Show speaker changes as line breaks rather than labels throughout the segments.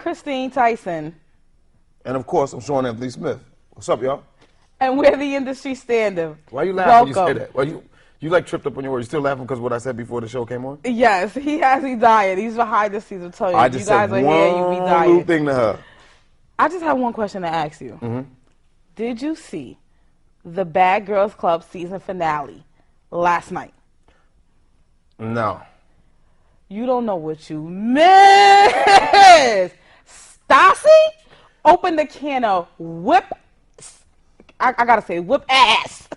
Christine Tyson.
And of course, I'm Sean Anthony Smith. What's up, y'all?
And we're the industry standard.
Why you laughing when you say
Welcome.
that? Why you like tripped up on your words? You still laughing because of what I said before the show came on?
Yes, he's dying. He's behind the scenes. I'm telling you.
I just
you guys
said
are
one
here, you be dying.
little thing to her.
I just have one question to ask you.
Mm-hmm.
Did you see the Bad Girls Club season finale last night?
No.
You don't know what you missed. Stassi opened the can of whip, I gotta say, whip ass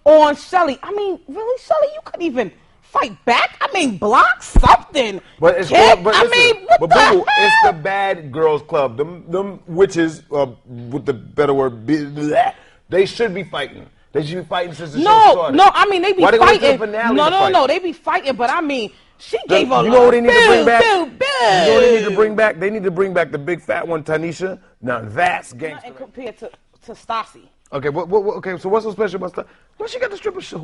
on Shelly. I mean, really, Shelly, you couldn't even fight back? I mean, block something.
But it's
kid.
but
I mean, what
but
the
boo,
hell?
it's the Bad Girls Club. Them witches, with the better word, they should be fighting. They should be fighting since the show started.
No, I mean, they be
Why
fighting.
They go to the finale to fight?
No, they be fighting, but I mean, she gave a
You know what they need to bring back?
You
You know what they need to bring back? They need to bring back the big fat one, Tanisha. Now that's gangster.
And compared to Stassi.
Okay, okay. So what's so special about Stassi? Well, she got the stripper she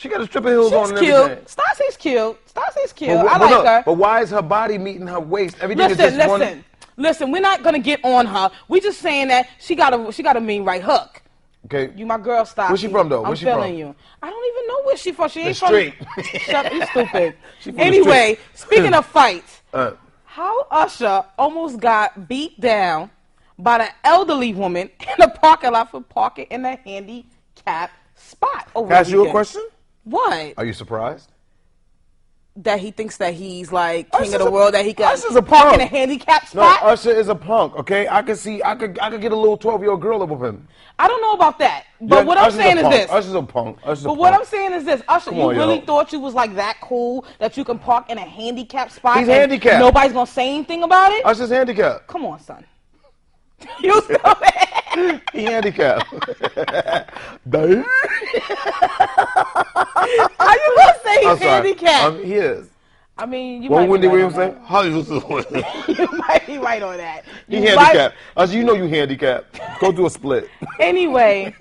got the stripper heels on and
She's
everything.
cute. Stassi's cute. Stassi's cute.
But,
I like her.
But why is her body meeting her waist? Everything is just
Listen. We're not gonna get on her. We just saying that she got a mean right hook.
Okay.
You my girl, Stassi.
Where's she from though?
I'm feeling you. I don't even know where she from. She ain't from
street.
Shut up, you stupid.
She from
Anyway,
the street.
speaking of fights,
How
Usher almost got beat down by the elderly woman in the parking lot for parking in a handicap spot.
Can I ask you a question?
What?
Are you surprised?
That he thinks that he's like king
Usher's
of the
a-
world, that he can
Usher's a
park in
punk.
a handicap
No,
spot?
Usher is a punk, okay? I could get a little 12-year-old girl up with him.
I don't know about that. But
Yeah,
what I'm
Usher's a
saying is
punk.
this.
Usher's a punk.
But what I'm saying is this. Usher,
Come
you
on,
really
yo.
thought you was like that cool that you can park in a handicap spot?
He's
and
handicapped.
Nobody's going to say anything about it?
Usher's handicapped.
Come on, son. You stupid.
He handicapped.
How you going to say he's handicapped?
He is.
I mean, you
What
might
Wendy
be right
Williams
on
say? How you doing?
that. You might be right on that.
He
You
handicapped. Usher, you know you handicapped. Go do a split.
Anyway,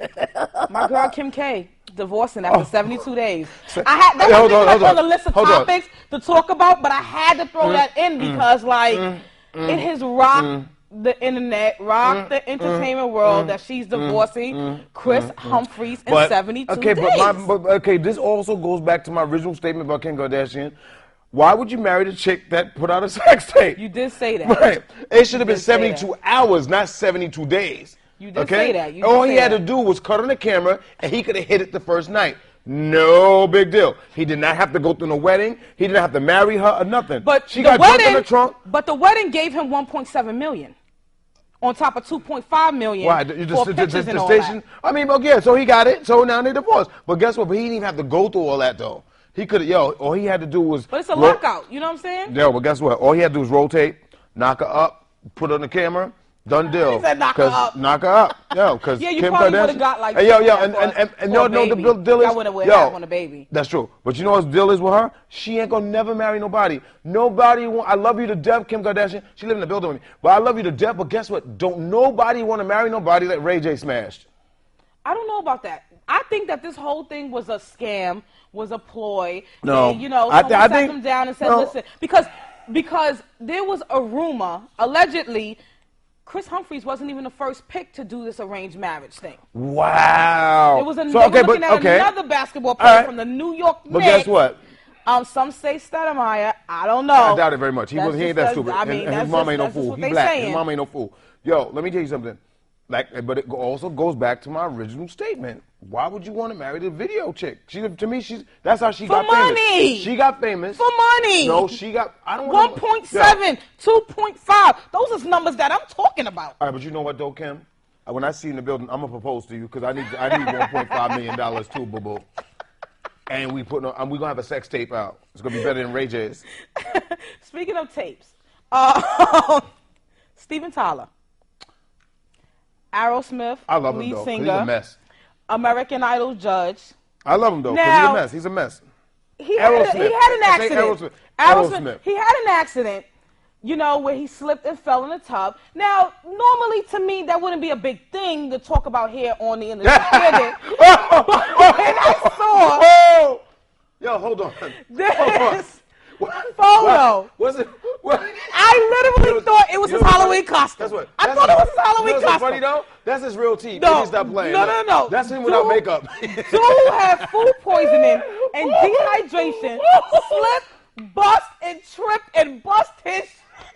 my girl Kim K divorcing after 72 days. That
Hold
wasn't
on.
on the list of
Hold on.
topics to talk about, but I had to throw that in because, it has rocked the internet, rocked the entertainment world that she's divorcing Chris Humphries in 72 days.
Okay, this also goes back to my original statement about Kim Kardashian. Why would you marry the chick that put out a sex tape?
You did say that.
Right. It should have been
did say
72 hours, not 72 days.
You did say that. You did
All
say
he had
that.
to do was cut on the camera, and he could have hit it the first night. No big deal. He did not have to go through the wedding. He didn't have to marry her or nothing.
But
she got drunk in the trunk.
But the wedding gave him $1.7 million. On top of $2.5 million for pictures and all that.
I mean, yeah, so he got it. So now they divorced. But guess what? But he didn't even have to go through all that, though. He could have, all he had to do was...
But it's a lockout, you know what I'm saying?
Yeah, but guess what? All he had to do was rotate, knock her up, put her on the camera, done deal.
He said knock her up.
Knock her up. Yo, because
Yeah, you
Kim
probably
Kardashian...
would have got like...
and no, the deal is...
I would have had a baby.
That's true. But you know what the deal is with her? She ain't gonna never marry nobody. Nobody want... I love you to death, Kim Kardashian. She live in the building with me. But I love you to death, but guess what? Don't nobody want to marry nobody that Ray J smashed.
I don't know about that. I think that this whole thing was a scam, was a ploy.
No.
And, someone
I
sat
think,
them down and said,
no.
listen, because there was a rumor, allegedly, Chris Humphries wasn't even the first pick to do this arranged marriage thing.
Wow.
They were looking at another basketball player from the New York Knicks.
But guess what?
Some say Stoudemire. I don't know.
I doubt it very much. He ain't that stupid.
I mean,
and his mom ain't no fool. He black. His mom ain't no fool. Yo, let me tell you something. But it also goes back to my original statement. Why would you want to marry the video chick? To me, that's how she got famous.
For money.
She got famous.
For money.
No, she got... I don't want
1.7, 2.5. Those are numbers that I'm talking about.
All right, but you know what, though, Kim? When I see you in the building, I'm going to propose to you because I need $1.5 million too, boo-boo. And we're going to have a sex tape out. It's going to be better than Ray J's.
Speaking of tapes, Steven Tyler. Aerosmith,
I love him,
lead
though, 'cause
singer,
he's a mess.
American Idol judge.
I love him, though, because he's a mess.
He had an accident.
Aerosmith.
He had an accident, where he slipped and fell in the tub. Now, normally to me, that wouldn't be a big thing to talk about here on the Industry Standard. But when I saw...
Yo, hold on.
photo.
What's it? What?
I literally thought it was his Halloween costume.
That's what.
I thought it was his Halloween costume.
What's funny though? That's his real teeth.
No,
Stop playing.
No.
That's him without makeup.
Dude had food poisoning and dehydration, slipped, bust, and tripped, and bust his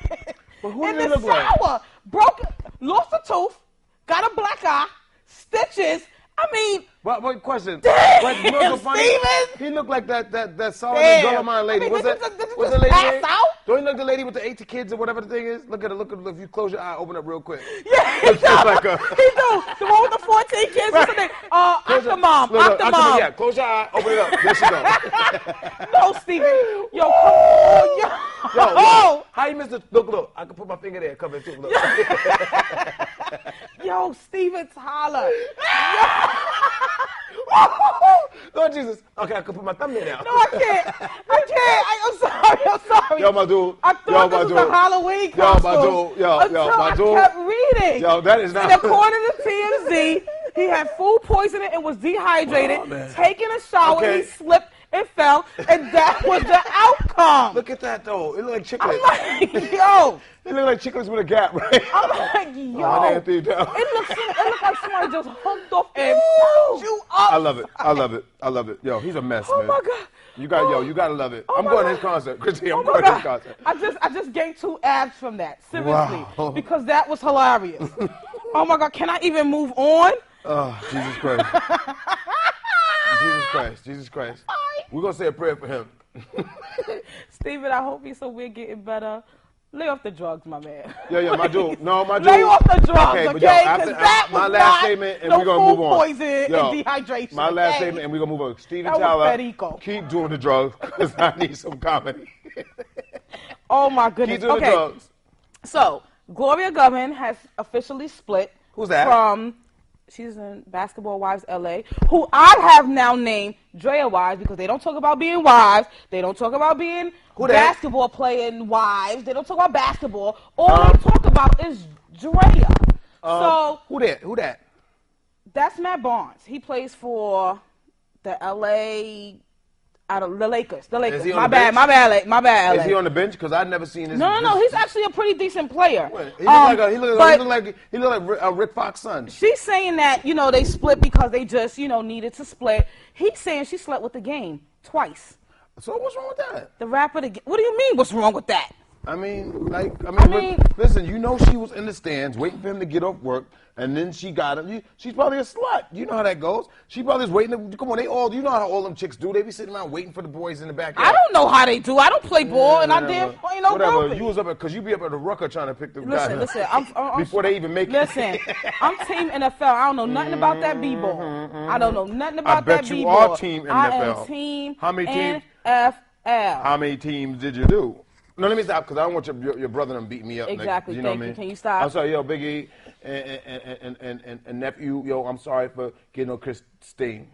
shit in the shower. Broke, lost a tooth, got a black eye, stitches. I mean,
but question.
Damn,
like, you know what's so funny?
Steven?
He looked like that solid Dolomite lady.
I mean,
what's
did
the lady
pass
name?
out?
Don't you look the lady with the 80 kids or whatever the thing is? Look at her. If you close your eye, open up real quick.
Yeah, he does. He do. The one with the 14 kids. What's her name? Octomom.
Yeah, close your eye, open it up. There she go.
No, Steven. Yo, come on.
Yo. How you miss the look? I can put my finger there. Come in too. Look.
Yo, Steven Tyler.
Lord Jesus. Okay, I can put my thumb there now.
No, I can't. I'm sorry.
Yo, my dude.
I thought this was a Halloween costume.
Yo, my dude.
I kept reading.
Yo, that is not.
And according to TMZ, he had food poisoning and was dehydrated, taking a shower, he slipped and fell, and that was the outcome.
Look at that, though. It looked like chiclets.
I'm like, yo.
It looked like chiclets with a gap, right?
I'm like, yo. It looks like somebody just hooked off and fucked you up.
I love it. Yo, he's a mess, man.
Oh, my God.
You gotta love it. I'm going to his concert. Christy, I'm going to his concert.
I just gained 2 abs from that, seriously,
wow.
because that was hilarious. Oh my God, can I even move on?
Oh, Jesus Christ. Jesus Christ. We're going to say a prayer for him.
Steven, I hope he's somewhere getting better. Lay off the drugs, my man.
Yeah, my dude. No, my dude.
Lay off the drugs, okay?
Because that was my last statement, and we're going to move on.
Poison and dehydration.
My last statement, and we're going to move on. Steven Tyler, keep doing the drugs, because I need some comedy.
Oh, my goodness.
Keep doing the drugs.
So, Gloria Govan has officially split.
Who's that?
She's in Basketball Wives LA, who I have now named Drea Wives because they don't talk about being wives. They don't talk about being basketball playing wives. They don't talk about basketball. All they talk about is Drea. So
who that?
That's Matt Barnes. He plays for the LA. The Lakers.
Is he on
my
the
bad,
bench?
my bad, LA.
Is he on the bench? Because I've never seen his.
No, he's actually a pretty decent player.
He looked like Rick Fox's son.
She's saying that, they split because they just, needed to split. He's saying she slept with the game twice.
So what's wrong with that?
The rapper, what do you mean what's wrong with that?
Listen, she was in the stands waiting for him to get off work, and then she got him. She's probably a slut. You know how that goes. She probably is waiting. Come on, you know how all them chicks do. They be sitting around waiting for the boys in the backyard.
I don't know how they do. I don't play ball, and I didn't play no
whatever. You was up because you be up at the Rucker trying to pick the guy.
Listen. I'm
before they even make it.
Listen, I'm team NFL. I don't know nothing about that b-ball. I don't know nothing about that b-ball.
I bet you are team NFL.
I am team
How many teams?
NFL.
How many teams did you do? No, let me stop because I don't want your brother to beat me up.
Exactly.
You know what I mean?
Can you stop?
I'm sorry, yo, Big E and nephew, yo, I'm sorry for getting on Christine.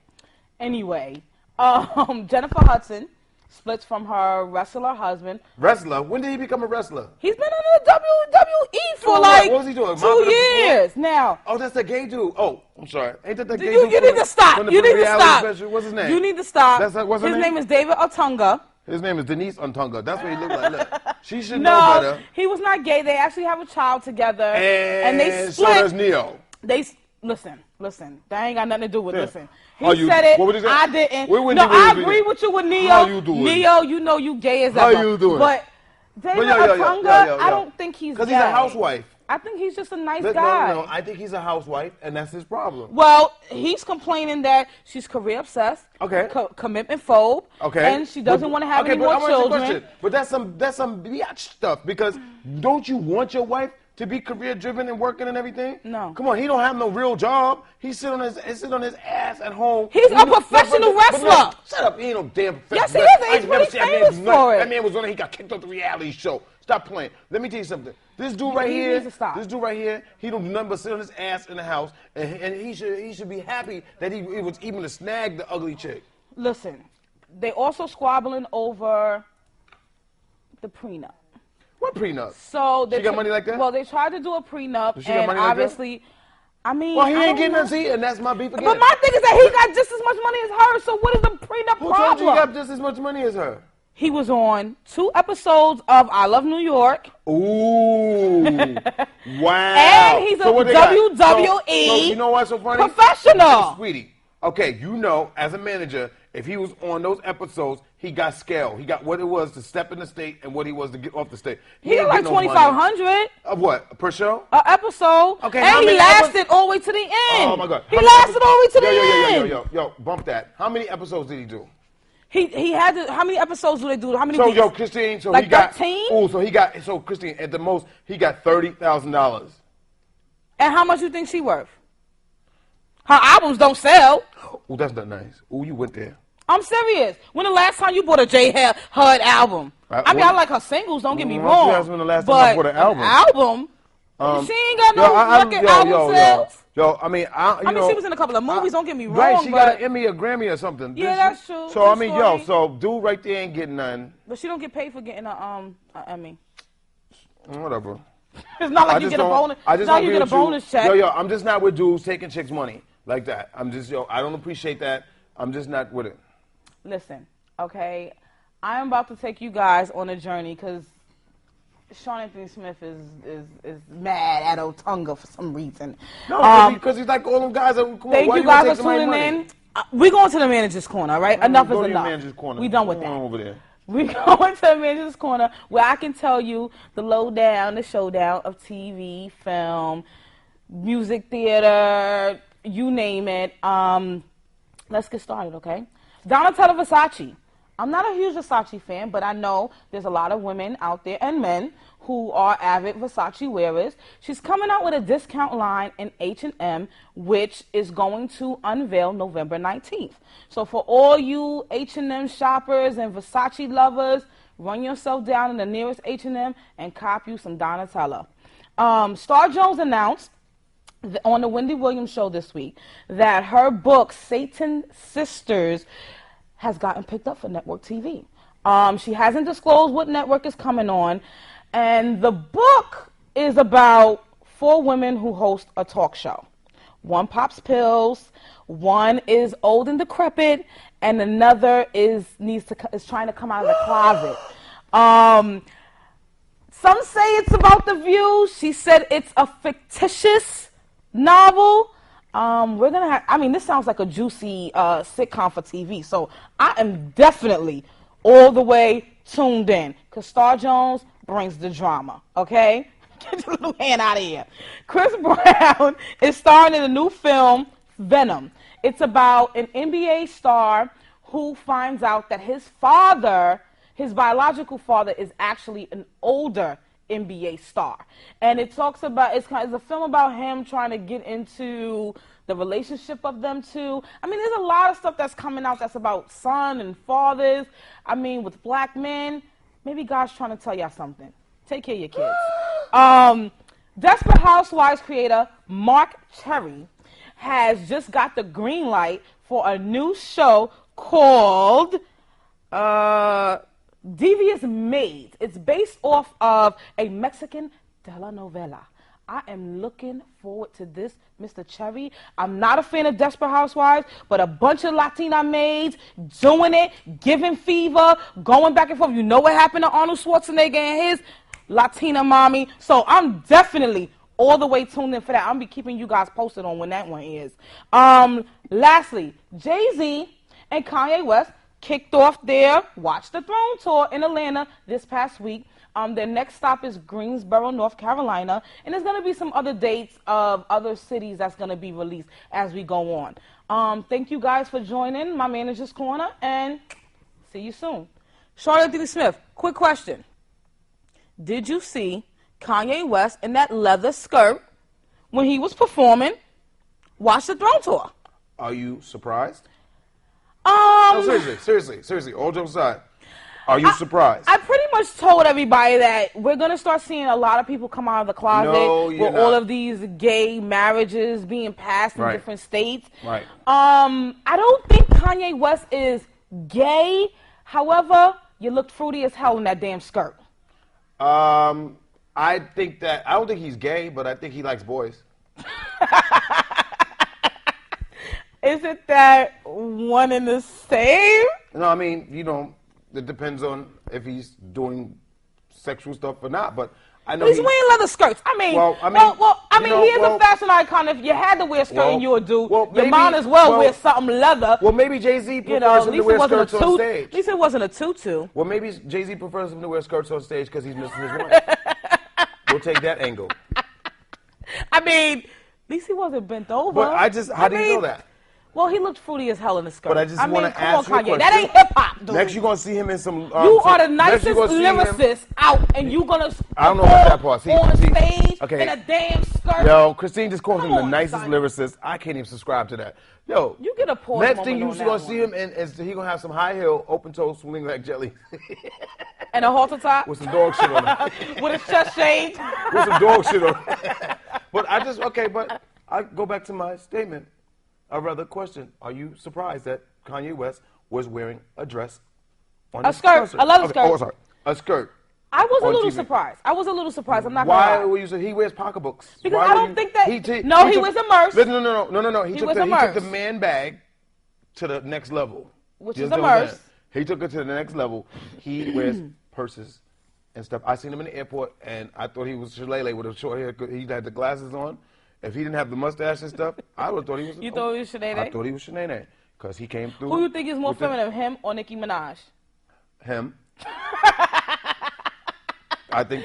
Anyway, Jennifer Hudson splits from her wrestler husband.
Wrestler? When did he become a wrestler?
He's been in the WWE for
what was he doing?
2 years now.
Oh, that's the gay dude. Oh, I'm sorry. Ain't that the gay
dude? You need to stop. You need to stop.
Special? What's his name?
You need to stop.
What's his name?
His name is David Otunga.
His name is Denise Otunga. That's what he looked like. Look, she should know better.
No, he was not gay. They actually have a child together. And they split.
So does Neo.
Listen. That ain't got nothing to do with listen. He
said
it.
What would you say?
I didn't.
I
agree with you with Neo.
How you doing?
Neo, you gay as ever.
How you doing?
But David Otunga, I don't think he's gay.
Because he's a housewife.
I think he's just a nice guy.
No, I think he's a housewife, and that's his problem.
Well, he's complaining that she's career obsessed, commitment phobe, and she doesn't want to have any more children.
But that's some biatch stuff, because don't you want your wife to be career driven and working and everything?
No.
Come on, he don't have no real job. He sit on his ass at home.
He's a professional wrestler.
Shut up, he ain't no damn professional.
Yes, he is. He's pretty famous for it.
That man was on it. He got kicked off the reality show. Stop playing. Let me tell you something. This dude right here, he don't do nothing but sit on his ass in the house, and he should be happy that he was able to snag the ugly chick.
Listen, they also squabbling over the prenup.
What prenup?
So
she got money like that?
Well, they tried to do a prenup,
Does she got money
obviously,
like that?
I mean,
well, he ain't getting nothing, and that's my beef again.
But my thing is that he got just as much money as her. So what is the prenup problem?
Who told you he got just as much money as her?
He was on 2 episodes of I Love New York.
Ooh. Wow.
And he's a WWE
so you know what's so funny?
professional.
Sweetie, okay, you know, as a manager, if he was on those episodes, he got scale. He got what it was to step in the state and what he was to get off the state.
He got like $2,500.
Of what? Per show?
An episode.
Okay,
and he lasted all the way to the end.
Oh, my God.
He lasted all the way to the end.
Yo, bump that. How many episodes did he do?
He had to, how many episodes do they do? How many
weeks? Christine, so
like
he got
13?
Christine, at the most, he got $30,000.
And how much you think she worth? Her albums don't sell.
Ooh, that's not nice. Ooh, you went there.
I'm serious. When the last time you bought a J. Hud album? I mean, I like her singles, don't get me wrong.
When the last time I bought an album?
She ain't got no record album sales.
I mean,
she was in a couple of movies, don't get me wrong.
Right, she got an Emmy or Grammy or something.
Yeah, that's true.
So, I mean, so dude right there ain't getting none.
But she don't get paid for getting an Emmy.
Whatever.
It's not like you get a bonus. It's not like you get a bonus check.
I'm just not with dudes taking chicks' money like that. I'm just, I don't appreciate that. I'm just not with it.
Listen, okay, I am about to take you guys on a journey because Sean Anthony Smith is mad at Otunga for some reason.
No, because he's like all them guys.
Thank you guys for tuning in. We're going to the manager's corner, all right? Enough is enough.
Manager's corner.
We done with that.
Over there.
We're going to the manager's corner where I can tell you the lowdown, the showdown of TV, film, music, theater, you name it. Let's get started, okay? Donatella Versace. I'm not a huge Versace fan, but I know there's a lot of women out there and men who are avid Versace wearers. She's coming out with a discount line in H&M, which is going to unveil November 19th. So for all you H&M shoppers and Versace lovers, run yourself down in the nearest H&M and cop you some Donatella. Star Jones announced on the Wendy Williams show this week that her book, Satan's Sisters, has gotten picked up for network TV. She hasn't disclosed what network is coming on, and the book is about 4 women who host a talk show. One pops pills, one is old and decrepit, and another is trying to come out of the closet. Some say it's about The View. She said it's a fictitious novel. We're gonna have, I mean, this sounds like a juicy sitcom for TV, so I am definitely all the way tuned in, because Star Jones brings the drama, okay? Get your little hand out of here. Chris Brown is starring in a new film, Venom. It's about an NBA star who finds out that his father, his biological father, is actually an older NBA star. And it talks about, it's a film about him trying to get into the relationship of them two. I mean, there's a lot of stuff that's coming out that's about son and fathers. I mean, with black men, maybe God's trying to tell y'all something. Take care of your kids. Desperate Housewives creator Mark Cherry has just got the green light for a new show called Devious Maid. It's based off of a Mexican telenovela. I am looking forward to this, Mr. Cherry. I'm not a fan of Desperate Housewives, but a bunch of Latina maids doing it, giving fever, going back and forth. You know what happened to Arnold Schwarzenegger and his Latina mommy. So I'm definitely all the way tuned in for that. I'll be keeping you guys posted on when that one is. Lastly, Jay-Z and Kanye West kicked off their Watch the Throne tour in Atlanta this past week. Their next stop is Greensboro, North Carolina, and there's going to be some other dates of other cities that's going to be released as we go on. Thank you guys for joining my manager's corner, and see you soon. Sean Anthony Smith, quick question. Did you see Kanye West in that leather skirt when he was performing Watch the Throne tour?
Are you surprised? No, seriously, all jokes aside. Are you surprised?
I pretty much told everybody that we're going to start seeing a lot of people come out of the closet with all of these gay marriages being passed in different states.
Right.
I don't think Kanye West is gay. However, you looked fruity as hell in that damn skirt.
I don't think he's gay, but I think he likes boys.
Is it that one and the same?
No, I mean, it depends on if he's doing sexual stuff or not. But I know
he's wearing leather skirts. I mean, he is a fashion icon. If you had to wear a skirt and you would do, you might as well wear something leather.
Well, maybe Jay-Z prefers him to wear skirts on stage.
At least it wasn't a tutu.
Well, maybe Jay-Z prefers him to wear skirts on stage because he's missing his wife. We'll take that angle.
I mean, at least he wasn't bent over.
But how do you know that?
Well, he looked fruity as hell in the skirt.
But I just want to ask you a question.
That ain't hip-hop, dude.
Next, you're going to see him in some...
you are the nicest lyricist out, and you're going to
I don't know about that part.
On stage in a damn skirt.
Yo, Christine just called him the nicest lyricist. I can't even subscribe to that. Yo,
you get a pause.
Next thing you're going to see him in is he going to have some high heel, open toe, swing like jelly.
And a halter top?
With some dog shit on it.
With his chest shaved?
With some dog shit on it. But I go back to my statement. A rather question. Are you surprised that Kanye West was wearing a dress on
a skirt?
Concert?
I love a skirt.
Oh, sorry. A skirt.
I was a little surprised. I'm not
Why
gonna lie.
were you saying he wears pocketbooks?
Because I don't think that... he was immersed.
No. He took the man bag to the next level.
Which is immersed.
He took it to the next level. He wears purses and stuff. I seen him in the airport, and I thought he was Shillelagh with a short hair. He had the glasses on. If he didn't have the mustache and stuff, I would have thought he was...
You thought he was Shanae?
I thought he was Shanae, because he came through...
Who do you think is more feminine, him or Nicki Minaj?
Him. I think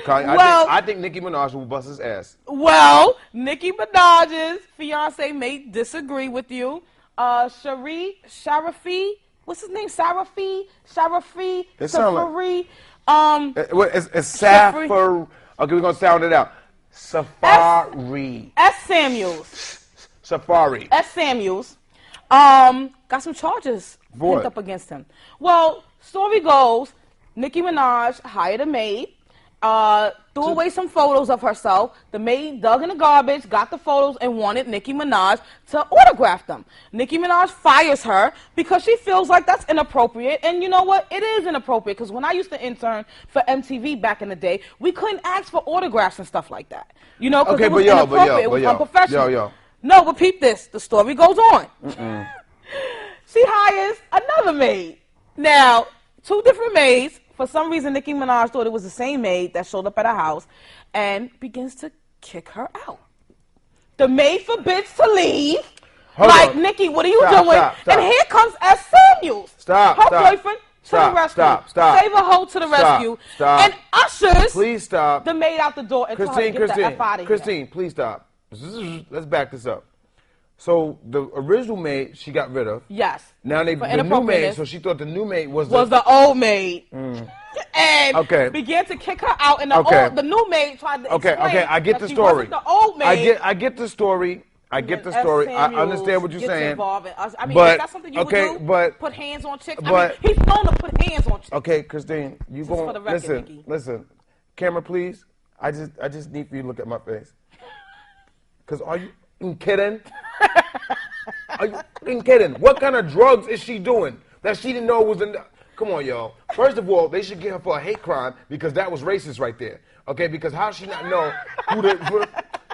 Nicki Minaj will bust his ass.
Well, Nicki Minaj's fiance may disagree with you. Safaree, what's his name? Safaree.
It sounds like... It's
Safaree.
Okay, we're going to sound it out. Safaree.
S. Samuels.
Safaree.
S. Samuels. Got some charges pent up against him. Well, story goes, Nicki Minaj hired a maid, threw away some photos of herself. The maid dug in the garbage, got the photos, and wanted Nicki Minaj to autograph them. Nicki Minaj fires her because she feels like that's inappropriate. And you know what? It is inappropriate because when I used to intern for MTV back in the day, we couldn't ask for autographs and stuff like that. You know, because it was inappropriate. It was unprofessional. No, but peep this. The story goes on. She hires another maid. Now, two different maids. For some reason, Nicki Minaj thought it was the same maid that showed up at her house and begins to kick her out. The maid forbids to leave. Nicki, what are you doing? Stop. And here comes S. Samuels. Her boyfriend to the rescue. Save a hoe to the rescue. And ushers the maid out the door and tell her to get the F out of here.
Christine, please stop. Let's back this up. So the original maid she got rid of.
Yes.
Now the new maid. So she thought the new maid was
the old maid. And began to kick her out. And the new maid tried to explain
I get the story.
The old maid.
I get the story. I understand what you're saying.
I mean, is that something you would do? Put hands on chicks? I mean, he's known to put hands on chicks.
Okay, Christine, you going listen. Camera, please. I just need for you to look at my face. Because are you kidding? Are you kidding? What kind of drugs is she doing that she didn't know was in the... Come on, y'all. First of all, they should get her for a hate crime because that was racist right there. Okay, because how she not know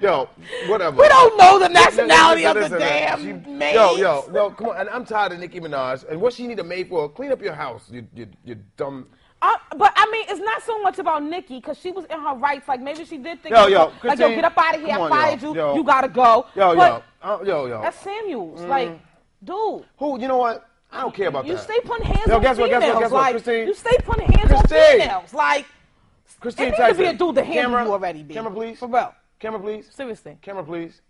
yo, whatever.
We don't know the nationality of the damn maid.
Yo, come on. And I'm tired of Nicki Minaj. And what she need a maid for? Clean up your house, you dumb...
But I mean, it's not so much about Nicki because she was in her rights. Like maybe she did think,
Christine,
like, yo, get up out of here. I fired you. You gotta go.
Yo.
That's Samuels. Like, dude.
Who? You know what? I don't care about that.
You stay putting hands on females.
Guess what, Christine?
You stay putting hands on females. Like,
Christine,
it needs to be a dude to handle you already, B.
Camera, please.
For real.
Camera, please.
Seriously.
Camera, please.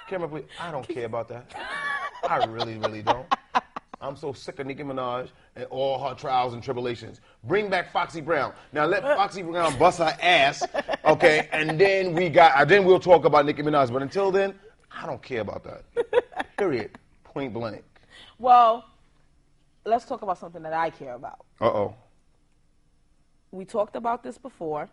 Camera, please. I don't care about that. I really, really don't. I'm so sick of Nicki Minaj and all her trials and tribulations. Bring back Foxy Brown. Now let Foxy Brown bust her ass, okay? And then we'll talk about Nicki Minaj. But until then, I don't care about that. Period. Point blank.
Well, let's talk about something that I care about.
Uh-oh.
We talked about this before,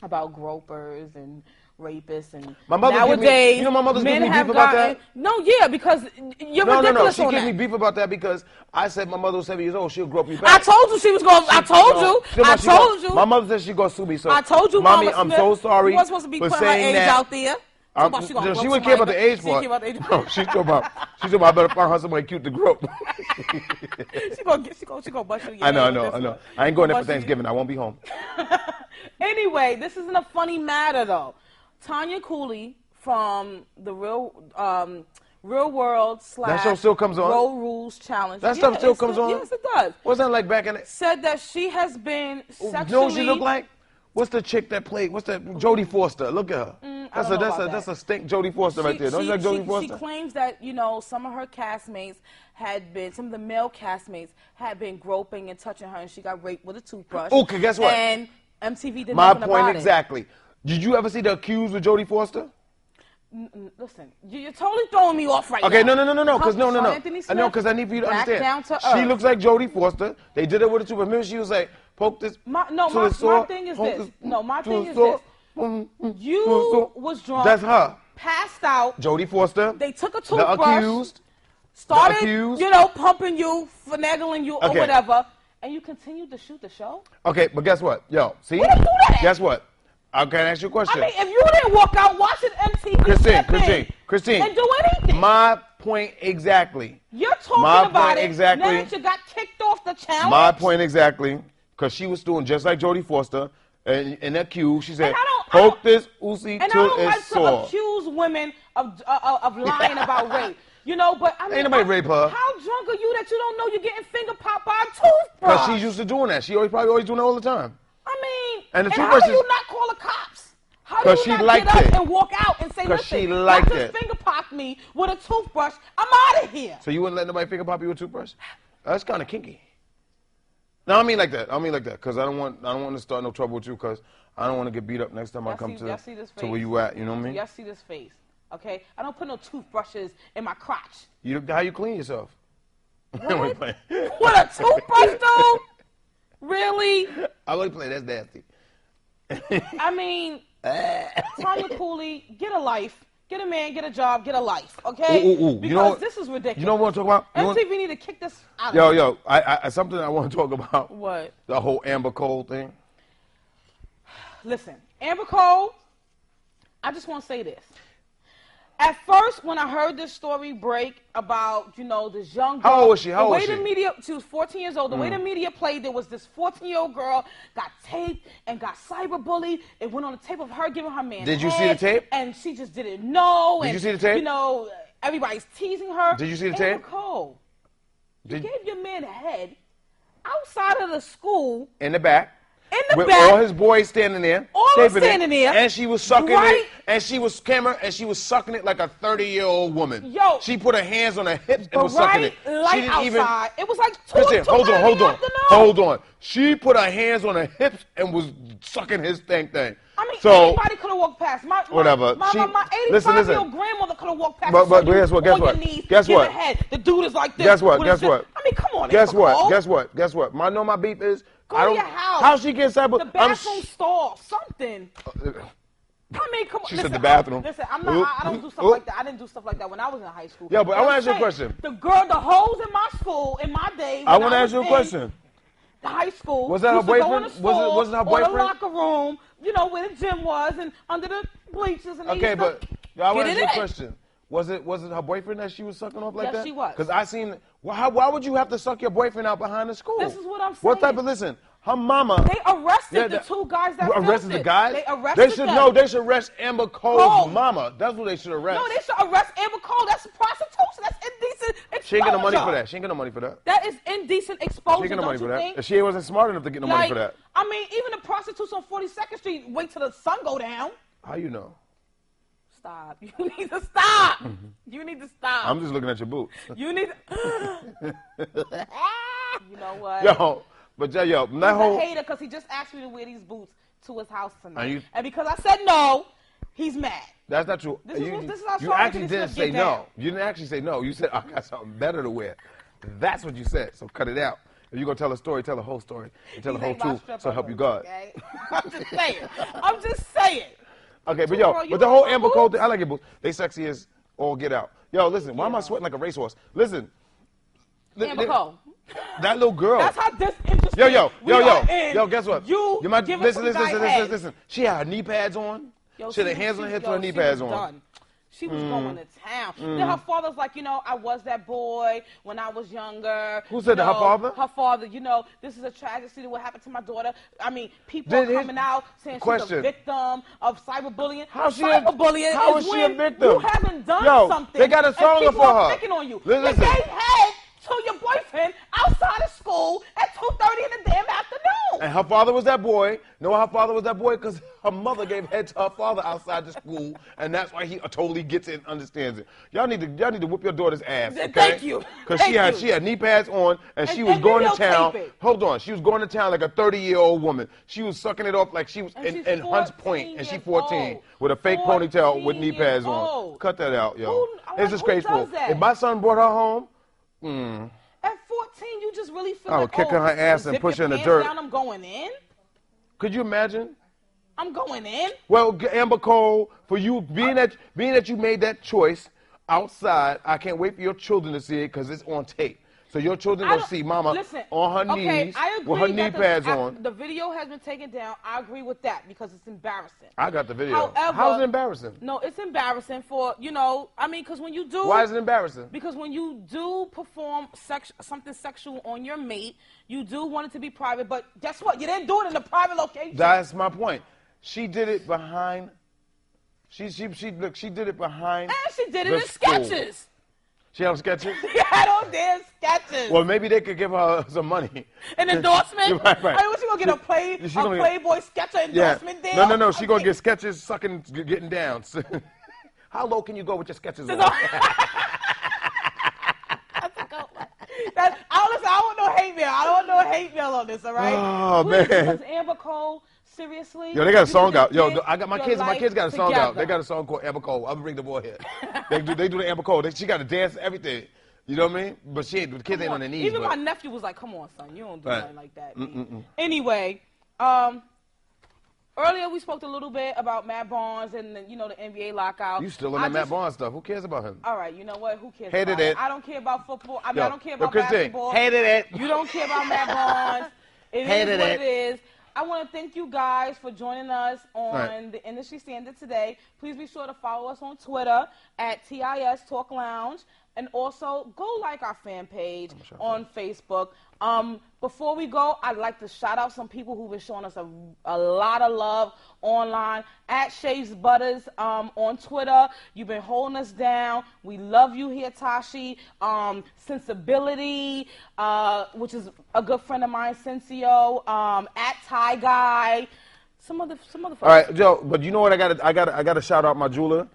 about gropers and rapists and
my mother
nowadays,
my mother's giving me beef about that?
No, yeah, because you're ridiculous
she
on
gave me
that.
beef about that because I said my mother was 7 years old, she'll grope you back.
I told you she was going, I told you.
My mother said she's going to sue me, so
I told you,
Mommy,
Mama
I'm
Smith,
so sorry
you weren't supposed to be
for
putting her
saying
age
that.
out there.
She wouldn't care about the age part. No, she's talking about I better find her somebody cute to grow.
she gonna bust you.
I know. I ain't going there for Thanksgiving. I won't be home.
Anyway, this isn't a funny matter though. Tonya Cooley from the Real World /
that show still comes on.
Road Rules Challenge.
That stuff still comes on.
Yes, it does.
What's that like back in it?
Said that she has been sexually.
You know what she look like? What's the chick that played? What's that? Jodie Foster. Look at her. That's a stink Jodie Foster right there. Don't you like Jodie Foster?
She claims that some of her castmates some of the male castmates had been groping and touching her, and she got raped with a toothbrush.
Okay, guess what?
And MTV did
my
nothing about it.
My point exactly. Did you ever see The Accused with Jodie Foster?
Listen, you're totally throwing me off right now.
Okay, no. Because no.
I know,
because I need for you to understand.
Down to
she
earth.
looks like Jodie Foster. They did it with a toothbrush. Remember, she was like, poke this.
My thing is this. You was drunk.
That's her.
Passed out.
Jodie Foster.
They took a toothbrush.
The Accused.
Started, pumping you, finagling you, or whatever, and you continued to shoot the show?
Okay, but guess what? Yo, see?
Where did you do that?
Guess what? I can ask you a question.
I mean, if you didn't walk out watching MTV,
Christine,
and do anything.
My point exactly.
You're talking about it.
Exactly.
Now that you got kicked off the challenge.
My point exactly, because she was doing just like Jodie Foster, and in that cue, she said, poke this Uzi till it's sore.
And I don't like to accuse women of lying about rape. But I mean,
ain't nobody rape her.
How drunk are you that you don't know you're getting finger popped by a toothbrush?
Because she's used to doing that. She probably always doing that all the time.
I mean,
and
how do you not call the cops? How do you not get up and walk out and say, listen,
she liked
you just finger popped me with a toothbrush, I'm out of here.
So you wouldn't let nobody finger pop you with a toothbrush? That's kind of kinky. No, I mean like that. Because I don't want to start no trouble with you, because I don't want to get beat up next time I come to where you at. You know what I mean?
Y'all see this face. Okay? I don't put no toothbrushes in my crotch.
How you clean yourself?
What? What a toothbrush, dude? Really?
I only play. That's nasty.
I mean, Tonya Cooley, get a life. Get a man, get a job, get a life. Okay?
Ooh.
Because this is ridiculous.
You know what I want to talk about?
MTV need to kick this out of
Yo, I something I want to talk about.
What?
The whole Amber Cole thing.
Listen, Amber Cole, I just want to say this. At first, when I heard this story break about, this young girl.
How old was she?
She was 14 years old. The way the media played, there was this 14-year-old girl got taped and got cyberbullied. It went on the tape of her giving her man
Did you
head,
see the tape?
And she just didn't know.
Did you see the tape?
Everybody's teasing her.
Did you see the tape?
Amber Cole, you gave your man a head outside of the school.
In the back.
With
all his boys standing there. And she was sucking it. And she was sucking it like a 30-year-old woman.
Yo.
She put her hands on her hips and was sucking it.
She didn't outside. It was like 2
Hold on. She put her hands on her hips and was sucking his thing.
I mean, anybody could have walked past.
Whatever.
My 85-year-old grandmother could have walked past.
But guess what? Guess what?
The dude is like this.
Guess what?
I mean, come on.
Guess what? I know my beef is.
Go to your house.
How she gets cyber?
The bathroom stall, something. I mean, come on.
She said the bathroom.
Listen, I don't do stuff like that. I didn't do stuff like that when I was in high school.
Yeah, but I want to ask you a question.
The hoes in my school, in my days.
I want to ask you a question.
The high school.
Was that her boyfriend? Was it her boyfriend?
Or the locker room, where the gym was, and under the bleachers. And
okay, but I want to ask you a question. Was it her boyfriend that she was sucking off like that?
Yes, she was.
Because I seen. Why would you have to suck your boyfriend out behind the school?
This is what I'm saying.
What type of listen? Her mama.
They arrested the two guys that
arrested the guys.
They arrested them.
No, they should arrest Amber Cole's mama. That's what they should arrest.
No, they should arrest Amber Cole. That's prostitution. That's indecent exposure.
She ain't get no money for that. She ain't get no money for that.
That is indecent exposure.
She ain't get no money for that.
Think?
She wasn't smart enough to get no money for that.
I mean, even the prostitutes on 42nd Street wait till the sun go down.
How you know?
Stop. You need to stop. You need to stop.
I'm just looking at your boots.
You need to... You know what?
He's a
hater because he just asked me to wear these boots to his house tonight. And because I said no, he's mad.
That's not true.
This is how
you actually didn't say no. You didn't actually say no. You said, I got something better to wear. That's what you said, so cut it out. If you're going to tell a story, tell the whole story. And tell the whole truth, so help you God.
Okay? I'm just saying.
Okay, but the whole Amber Cole thing, I like your boots. They sexy as all get out. Yo, listen, why am I sweating like a racehorse? Listen.
Amber Cole.
That little girl.
That's how disinterested
Yo, guess what?
Listen.
She had her knee pads on. She had her hands on her hips with her knee pads on.
She was going to town. Then her father's like, you know, I was that boy when I was younger.
Who said that, her father?
Her father, you know, this is a tragedy to what happened to my daughter. I mean, people are coming out saying she's a victim of cyberbullying. Cyberbullying
how
is
is she
when
a victim?
you haven't done something.
They got a song
and
for her.
Picking on you.
Listen.
They gave head to your boyfriend outside of school at 2:30 in the damn afternoon.
And her father was that boy. Know why her father was that boy? Because her mother gave head to her father outside the school, and that's why he totally gets it and understands it. Y'all need to whip your daughter's ass, okay?
Thank you.
Because she had knee pads on, and she was going to town. Hold on. She was going to town like a 30-year-old woman. She was sucking it off like she was in Hunts Point, and she's 14 with a fake ponytail with knee pads on. Cut that out, yo. It's disgraceful. If my son brought her home,
at 14, you just really feel
like, kick her ass and push her in the dirt.
Down, I'm going in.
Could you imagine?
I'm going in.
Well, Amber Cole, for you being that you made that choice outside, I can't wait for your children to see it because it's on tape. So your children gonna see Mama on her knees with her knee pads on.
The video has been taken down. I agree with that because it's embarrassing.
I got the video.
However,
how's it embarrassing?
No, it's embarrassing for, you know, I mean, because when you do.
Why is it embarrassing?
Because when you do perform something sexual on your mate, you do want it to be private. But guess what? You didn't do it in a private location.
That's my point. She did it behind. She did it behind.
And she did it in sketches.
She had sketches?
I don't damn sketches.
Well, maybe they could give her some money.
An endorsement?
Right.
I mean, she gonna get a Playboy sketcher endorsement deal?
No. She gonna get sketches sucking, getting down. How low can you go with your sketches on?
That's a good one. I want no hate mail. I don't want no hate mail on this, all right?
Oh,
please,
man.
because Amber Cole, seriously?
Yo, they got a song out. Yo, I got my kids got a song
together.
out. They got a song called Amber Cole. I'm gonna bring the boy here. They do the Amber Cole. She got to dance and everything. You know what I mean? But the kids ain't on their knees.
Even my nephew was like, "Come on, son, you don't do nothing like that." Anyway, earlier we spoke a little bit about Matt Barnes and the NBA lockout.
You still on that Matt Barnes stuff? Who cares about him?
All right, you know what? Who cares?
Hated it.
I don't care about football. I don't care about basketball.
Hated it.
You don't care about Matt Barnes. It is what it is. I want to thank you guys for joining us on the Industry Standard today. Please be sure to follow us on Twitter at TIS Talk Lounge. And also, go like our fan page on Facebook. Before we go, I'd like to shout out some people who've been showing us a lot of love online. At Shaves Butters on Twitter. You've been holding us down. We love you here, Tashi. Sensibility, which is a good friend of mine, Sensio. At Ty Guy. Some other folks.
All right, Joe, but you know what? I got to shout out my jeweler,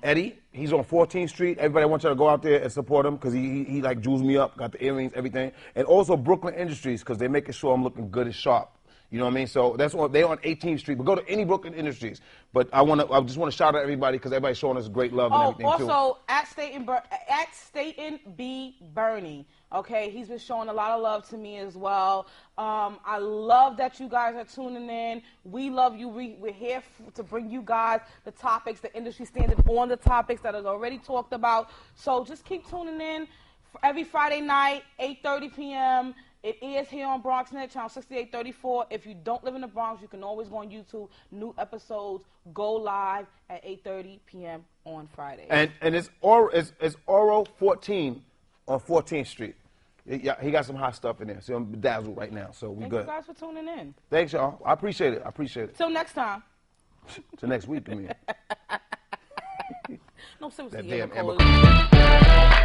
Eddie. He's on 14th Street. Everybody wants you to go out there and support him because he like jewels me up, got the earrings, everything. And also Brooklyn Industries because they're making sure I'm looking good and sharp. You know what I mean? So they're on 18th Street. But go to any Brooklyn Industries. But I just want to shout out everybody because everybody's showing us great love and everything too.
Also at Staten B. Bernie. Okay, he's been showing a lot of love to me as well. I love that you guys are tuning in. We love you. We're here to bring you guys the topics, the industry standard on the topics that is already talked about. So just keep tuning in every Friday night, 8:30 p.m. It is here on BronxNet, channel 6834. If you don't live in the Bronx, you can always go on YouTube. New episodes go live at 8:30 p.m. on Friday.
And it's Oro 14 on 14th Street. He got some hot stuff in there. So I'm bedazzled right now. So we good.
Thank you guys for tuning in.
Thanks, y'all. I appreciate it.
Till next time.
Till next week, I mean.
No, seriously.
That damn Amber.